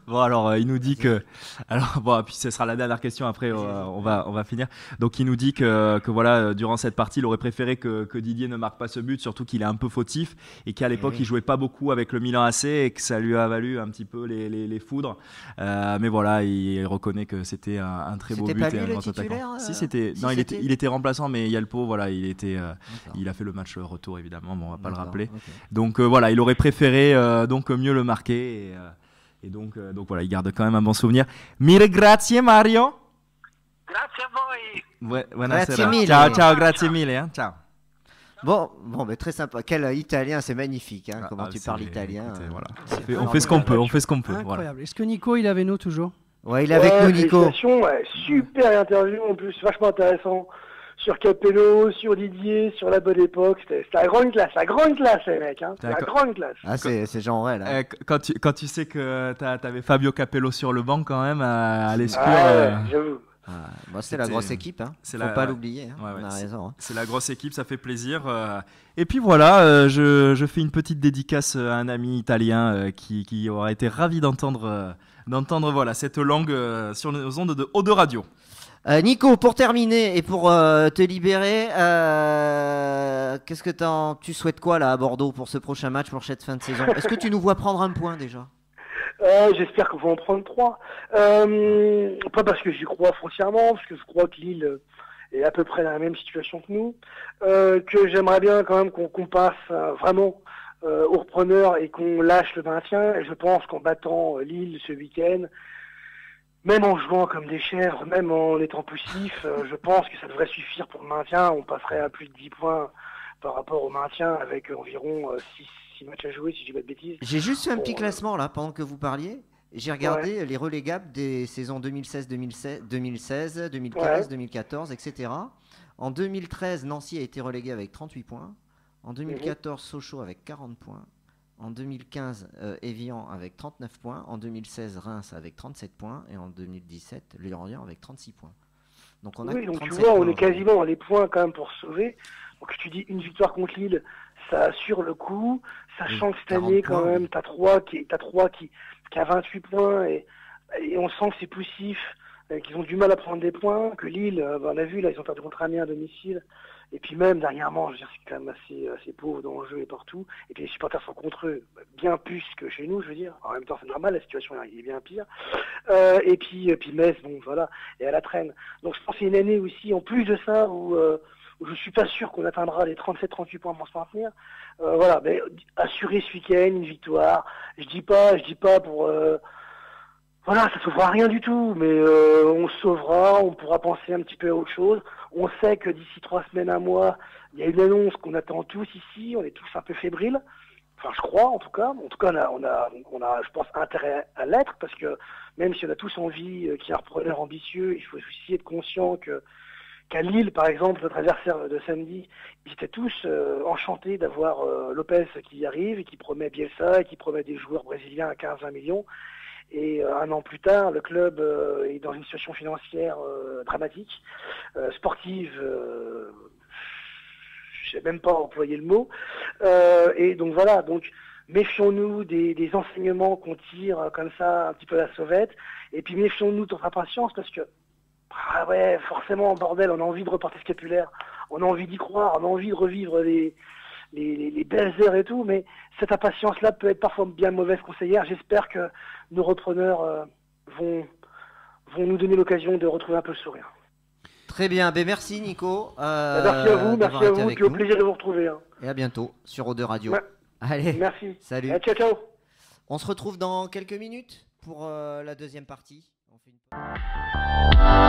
Bon, alors il nous dit que, alors bon, puis ce sera la dernière question, après on va finir. Donc il nous dit que voilà, durant cette partie il aurait préféré que Didier ne marque pas ce but, surtout qu'il est un peu fautif et qu'à l'époque il jouait pas beaucoup avec le Milan AC et que ça lui a valu un petit peu les foudres, mais voilà, il reconnaît que c'était un très beau but pas lui, et un le grand titulaire, attaquant. Il était remplaçant, mais il y a le pot, voilà, il a fait le match retour évidemment, bon, on va pas le rappeler. Okay. Donc voilà, il aurait préféré donc mieux le marquer et donc voilà, il garde quand même un bon souvenir. Mille grazie Mario. Grazie a voi. Buonasera. Grazie Ciao, grazie mille. Ciao. Bon, mais très sympa. Quel italien, c'est magnifique. Comment tu parles italien. Voilà. On fait ce qu'on peut. Incroyable. Voilà. Est-ce que Nico, il est avec nous toujours? Ouais, il est avec nous, Nico. Super interview en plus, vachement intéressant. Sur Capello, sur Didier, sur la bonne époque, c'était la grande classe les mecs, hein. La grande classe. Ah, c'est genré là. Quand tu sais que t'avais Fabio Capello sur le banc quand même à l'Escure. J'avoue. C'est la grosse équipe, hein. Faut pas l'oublier, hein. On a raison. Hein. C'est la grosse équipe, ça fait plaisir. Et puis voilà, je fais une petite dédicace à un ami italien qui aura été ravi d'entendre voilà, cette langue sur les ondes de Eau de Radio. Nico, pour terminer et pour te libérer, qu'est-ce que tu souhaites quoi là à Bordeaux pour ce prochain match, pour cette fin de saison? Est-ce que tu nous vois prendre un point déjà? J'espère qu'on va en prendre 3. Pas parce que j'y crois foncièrement, parce que je crois que Lille est à peu près dans la même situation que nous, que j'aimerais bien quand même qu'on passe vraiment au repreneur et qu'on lâche le maintien. Et je pense qu'en battant Lille ce week-end, même en jouant comme des chèvres, même en étant poussif, je pense que ça devrait suffire pour le maintien. On passerait à plus de 10 points par rapport au maintien avec environ 6 matchs à jouer, si je dis pas de bêtises. J'ai juste fait un petit classement là pendant que vous parliez. J'ai regardé les relégables des saisons 2016, 2015, 2014, etc. En 2013, Nancy a été relégué avec 38 points. En 2014, Sochaux avec 40 points. En 2015, Évian avec 39 points. En 2016, Reims avec 37 points. Et en 2017, Lorient avec 36 points. Donc on a donc tu vois, on est quasiment dans les points quand même pour se sauver. Donc tu dis une victoire contre Lille, ça assure le coup. Sachant que cette année, quand même, t'as 3 qui a 28 points. Et on sent que c'est poussif, qu'ils ont du mal à prendre des points. Que Lille, on a vu, là, ils ont perdu contre Amiens à domicile. Et puis même, dernièrement, je veux dire, c'est quand même assez pauvre dans le jeu et partout. Et puis les supporters sont contre eux, bien plus que chez nous, je veux dire. En même temps, c'est normal, la situation est bien pire. Et puis Metz, bon, voilà, et à la traîne. Donc je pense que c'est une année aussi, en plus de ça, où je suis pas sûr qu'on atteindra les 37-38 points pour se maintenir. Voilà, mais assurer ce week-end, une victoire. Je dis pas pour... Voilà, ça sauvera rien du tout, mais on se sauvera, on pourra penser un petit peu à autre chose. On sait que d'ici 3 semaines, un mois, il y a une annonce qu'on attend tous ici, on est tous un peu fébriles. Enfin, je crois en tout cas. En tout cas, on a, je pense, intérêt à l'être, parce que même si on a tous envie qu'il y ait un repreneur ambitieux, il faut aussi être conscient qu'à Lille, par exemple, notre adversaire de samedi, ils étaient tous enchantés d'avoir Lopez qui arrive et qui promet Bielsa et qui promet des joueurs brésiliens à 15-20 millions. Et un an plus tard, le club est dans une situation financière dramatique, sportive, je sais même pas employer le mot. Et donc voilà, donc méfions-nous des enseignements qu'on tire comme ça un petit peu à la sauvette. Et puis méfions-nous de notre impatience, parce que ah ouais, forcément, bordel, on a envie de reporter scapulaire, on a envie d'y croire, on a envie de revivre les belles heures et tout, mais cette impatience-là peut être parfois bien mauvaise conseillère. J'espère que nos repreneurs vont nous donner l'occasion de retrouver un peu le sourire. Très bien, ben merci Nico. Merci à vous, puis au plaisir de vous retrouver. Hein. Et à bientôt sur Eau de Radio. Ouais. Allez, merci. Salut. Ciao, ciao. On se retrouve dans quelques minutes pour la deuxième partie. On fait une...